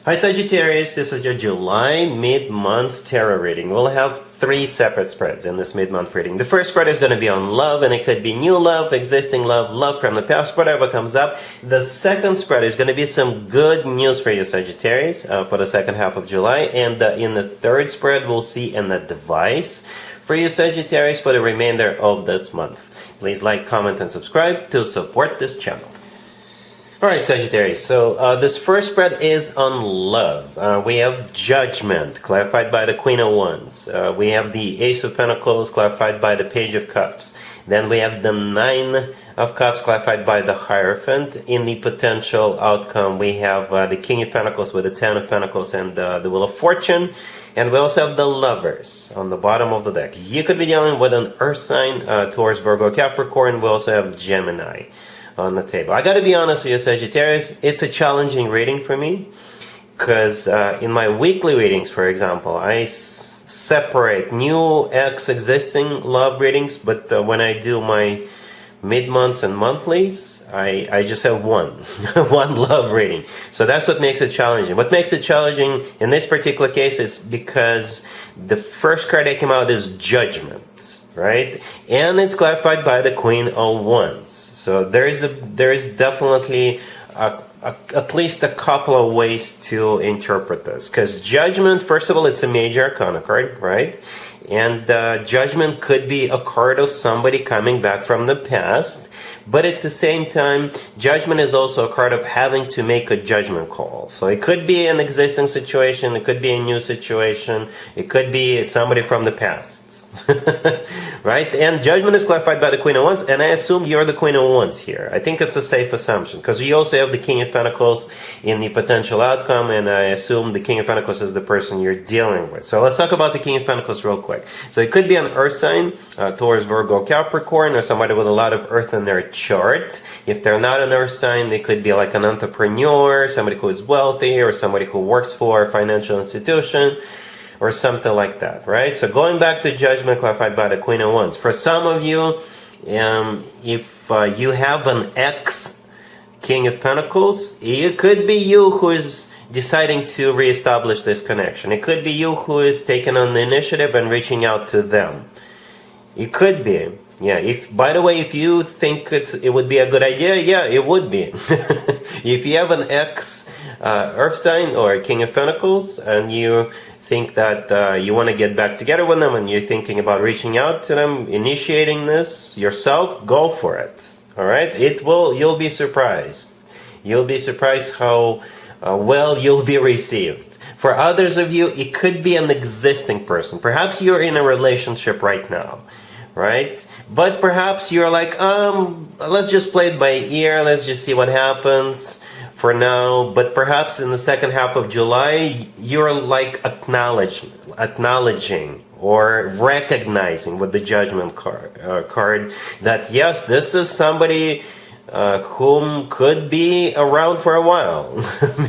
Hi Sagittarius, this is your July mid-month tarot reading. We'll have 3 separate spreads in this mid-month reading. The first spread is going to be on love, and it could be new love, existing love, love from the past, whatever comes up. The second spread is going to be some good news for you Sagittarius for the second half of July. And in the third spread, we'll see an advice for you Sagittarius for the remainder of this month. Please like, comment, and subscribe to support this channel. Alright Sagittarius, so this first spread is on love. We have Judgment, clarified by the Queen of Wands. We have the Ace of Pentacles, clarified by the Page of Cups. Then we have the 9 of Cups, clarified by the Hierophant. In the potential outcome, we have the King of Pentacles with the 10 of Pentacles and the Wheel of Fortune. And we also have the Lovers on the bottom of the deck. You could be dealing with an Earth sign, Taurus, Virgo, Capricorn. We also have Gemini on the table. I gotta be honest with you Sagittarius, it's a challenging reading for me because in my weekly readings, for example, I separate new existing love readings, but when I do my mid-months and monthlies, I just have one love reading. So that's what makes it challenging. What makes it challenging in this particular case is because the first card that came out is Judgment, right? And it's clarified by the Queen of Wands. So there is definitely at least a couple of ways to interpret this. Because Judgment, first of all, it's a major arcana card, right? And Judgment could be a card of somebody coming back from the past. But at the same time, Judgment is also a card of having to make a judgment call. So it could be an existing situation, it could be a new situation, it could be somebody from the past. Right? And Judgment is clarified by the Queen of Wands, and I assume you're the Queen of Wands here. I think it's a safe assumption, because we also have the King of Pentacles in the potential outcome, and I assume the King of Pentacles is the person you're dealing with. So let's talk about the King of Pentacles real quick. So it could be an Earth sign, Taurus, Virgo, Capricorn, or somebody with a lot of Earth in their chart. If they're not an Earth sign, they could be like an entrepreneur, somebody who is wealthy, or somebody who works for a financial institution, or something like that, right? So going back to Judgment clarified by the Queen of Wands. For some of you, if you have an ex-King of Pentacles, it could be you who is deciding to reestablish this connection. It could be you who is taking on the initiative and reaching out to them. It could be. Yeah, by the way, if you think it would be a good idea, yeah, it would be. If you have an ex-Earth sign or King of Pentacles and you think that you want to get back together with them and you're thinking about reaching out to them, initiating this yourself, go for it. All right? You'll be surprised. You'll be surprised how well you'll be received. For others of you, it could be an existing person. Perhaps you're in a relationship right now, right? But perhaps you're like, let's just play it by ear. Let's just see what happens for now. But perhaps in the second half of July, you're like acknowledging or recognizing with the Judgment card that yes, this is somebody whom could be around for a while,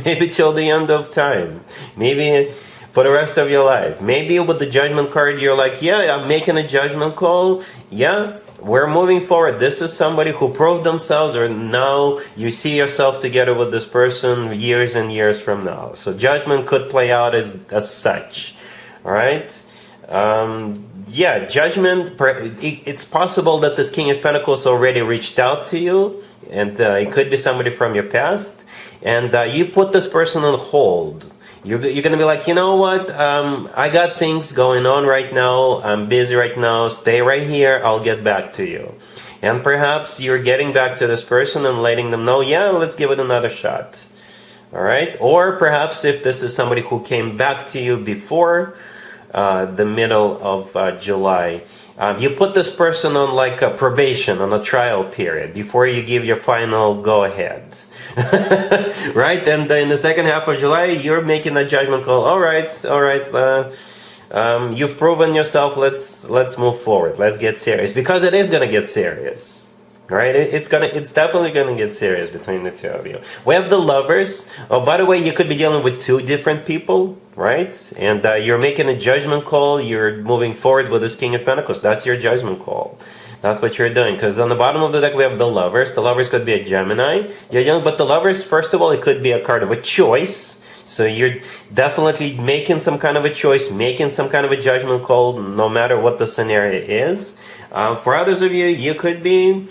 maybe till the end of time, maybe for the rest of your life. Maybe with the Judgment card, you're like, yeah, I'm making a judgment call. Yeah, we're moving forward. This is somebody who proved themselves, or now you see yourself together with this person years and years from now. So Judgment could play out as such. All right? Yeah, Judgment, it's possible that this King of Pentacles already reached out to you, and it could be somebody from your past, and you put this person on hold. You're going to be like, you know what, I got things going on right now, I'm busy right now, stay right here, I'll get back to you. And perhaps you're getting back to this person and letting them know, yeah, let's give it another shot. All right? Or perhaps if this is somebody who came back to you before the middle of July, you put this person on like a probation, on a trial period, before you give your final go-ahead. Right? And in the second half of July, you're making a judgment call. All right, you've proven yourself. Let's move forward. Let's get serious, because it is gonna get serious, right? It's definitely gonna get serious between the two of you. We have the Lovers. Oh, by the way, you could be dealing with 2 different people, right? And you're making a judgment call. You're moving forward with this King of Pentacles. That's your judgment call. That's what you're doing. Because on the bottom of the deck, we have the Lovers. The Lovers could be a Gemini. You're young, but the Lovers, first of all, it could be a card of a choice. So you're definitely making some kind of a choice, making some kind of a judgment call, no matter what the scenario is. For others of you, you could be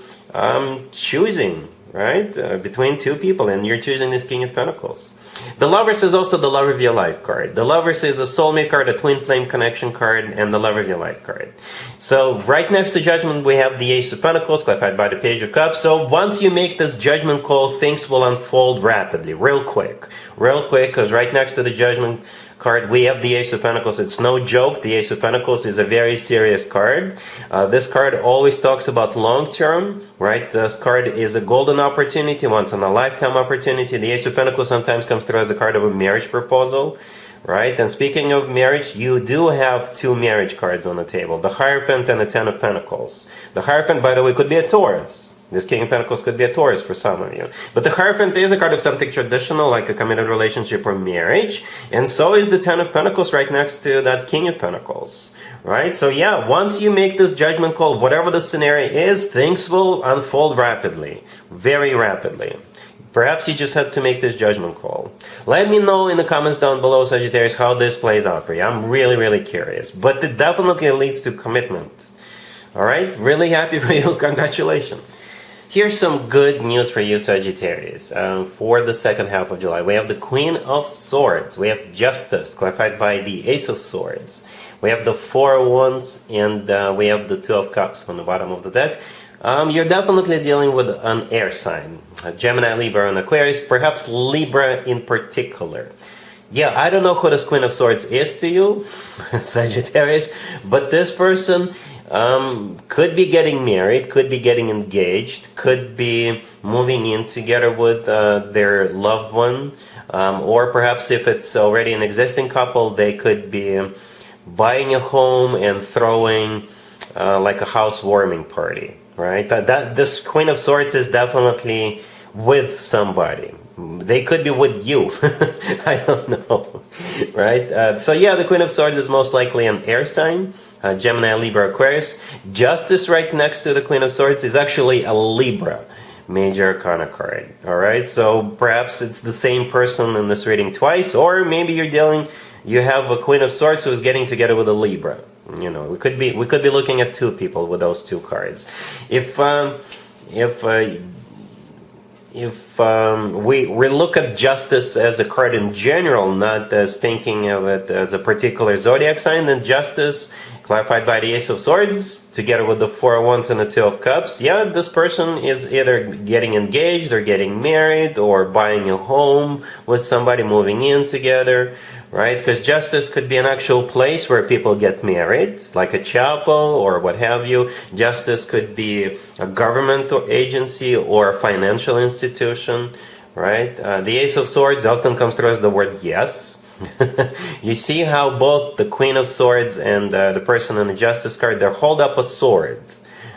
choosing, right, between two people, and you're choosing this King of Pentacles. The Lovers is also the love of your life card. The Lovers is a soulmate card, a twin flame connection card, and the love of your life card. So right next to Judgment, we have the Ace of Pentacles, clarified by the Page of Cups. So once you make this judgment call, things will unfold rapidly, real quick, because right next to the Judgment card, we have the Ace of Pentacles. It's no joke. The Ace of Pentacles is a very serious card. This card always talks about long term, right? This card is a golden opportunity, once in a lifetime opportunity. The Ace of Pentacles sometimes comes through as a card of a marriage proposal, right? And speaking of marriage, you do have two marriage cards on the table, the Hierophant and the Ten of Pentacles. The Hierophant, by the way, could be a Taurus. This King of Pentacles could be a Taurus for some of you. But the Hierophant is a card of something traditional, like a committed relationship or marriage. And so is the Ten of Pentacles right next to that King of Pentacles. Right? So yeah, once you make this judgment call, whatever the scenario is, things will unfold rapidly. Very rapidly. Perhaps you just had to make this judgment call. Let me know in the comments down below, Sagittarius, how this plays out for you. I'm really, really curious. But it definitely leads to commitment. Alright? Really happy for you. Congratulations. Here's some good news for you, Sagittarius. For the second half of July, we have the Queen of Swords. We have Justice, clarified by the Ace of Swords. We have the Four of Wands, and we have the Two of Cups on the bottom of the deck. You're definitely dealing with an air sign. Gemini, Libra, and Aquarius, perhaps Libra in particular. Yeah, I don't know who this Queen of Swords is to you, Sagittarius, but this person could be getting married, could be getting engaged, could be moving in together with their loved one, or perhaps if it's already an existing couple, they could be buying a home and throwing like a housewarming party, right? This Queen of Swords is definitely with somebody. They could be with you. I don't know, right? So yeah, the Queen of Swords is most likely an air sign. Gemini, Libra, Aquarius. Justice right next to the Queen of Swords is actually a Libra major arcana card. Alright, so perhaps it's the same person in this reading twice, or maybe you have a Queen of Swords who is getting together with a Libra. You know, we could be looking at two people with those two cards. If we look at Justice as a card in general, not as thinking of it as a particular zodiac sign, then Justice, clarified by the Ace of Swords, together with the Four of Wands and the Two of Cups, yeah, this person is either getting engaged or getting married or buying a home with somebody, moving in together, right? Because Justice could be an actual place where people get married, like a chapel or what have you. Justice could be a government or agency or a financial institution, right? The Ace of Swords often comes through as the word yes. You see how both the Queen of Swords and the person in the Justice card, they hold up a sword,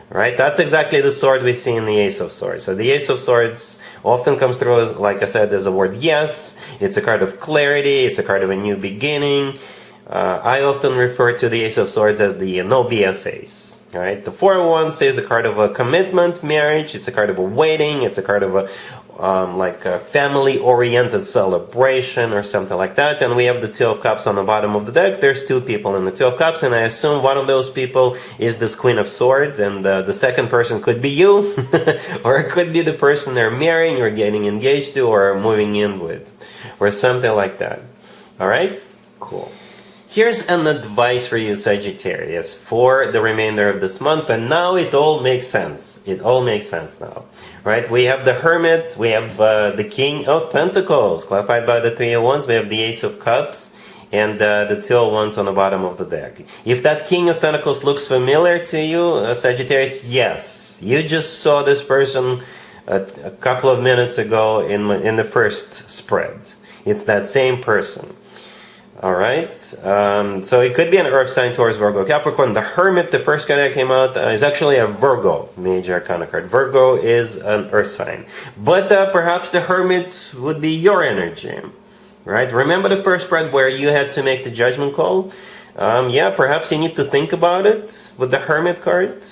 right? That's exactly the sword we see in the Ace of Swords. So the Ace of Swords often comes through as, like I said, as a word yes. It's a card of clarity. It's a card of a new beginning. I often refer to the Ace of Swords as the no BS ace. Right? The Four of Wands is a card of a commitment, marriage. It's a card of a wedding. It's a card of a like a family-oriented celebration or something like that. And we have the Two of Cups on the bottom of the deck. There's two people in the Two of Cups, and I assume one of those people is this Queen of Swords, and the second person could be you, or it could be the person they're marrying or getting engaged to or moving in with, or something like that. All right? Cool. Here's an advice for you, Sagittarius, for the remainder of this month. And now it all makes sense. It all makes sense now. Right? We have the Hermit. We have the King of Pentacles, clarified by the Three of Wands. We have the Ace of Cups and the Two of Wands on the bottom of the deck. If that King of Pentacles looks familiar to you, Sagittarius, yes. You just saw this person a couple of minutes ago in the first spread. It's that same person. Alright, so it could be an Earth sign, Taurus, Virgo, Capricorn. The Hermit, the first card that came out, is actually a Virgo major arcana card. Virgo is an Earth sign. But perhaps the Hermit would be your energy. Right? Remember the first spread where you had to make the judgment call? Yeah, perhaps you need to think about it with the Hermit card.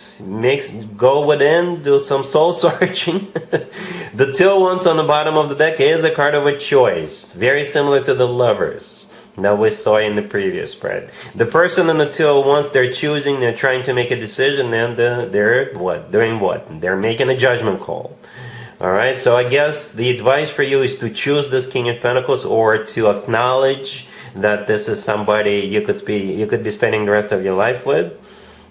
Go within, do some soul searching. The Two of Wands on the bottom of the deck is a card of a choice, very similar to the Lovers that we saw in the previous spread. The person in the Two of Wands, they're choosing, they're trying to make a decision, and they're what? Doing what? They're making a judgment call. Alright, so I guess the advice for you is to choose this King of Pentacles, or to acknowledge that this is somebody you could be spending the rest of your life with.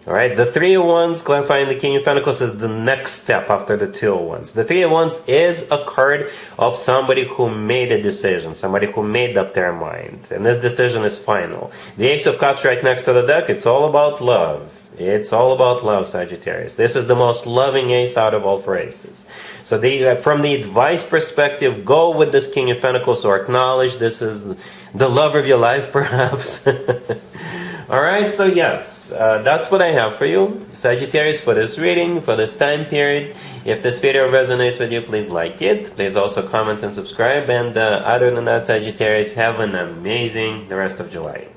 Alright, the Three of Wands, clarifying the King of Pentacles, is the next step after the Two of Wands. The Three of Wands is a card of somebody who made a decision, somebody who made up their mind, and this decision is final. The Ace of Cups right next to the deck, it's all about love. It's all about love, Sagittarius. This is the most loving ace out of all four aces. So from the advice perspective, go with this King of Pentacles, or acknowledge this is the love of your life, perhaps. Alright, so yes, that's what I have for you, Sagittarius, for this reading, for this time period. If this video resonates with you, please like it. Please also comment and subscribe. And other than that, Sagittarius, have an amazing the rest of July.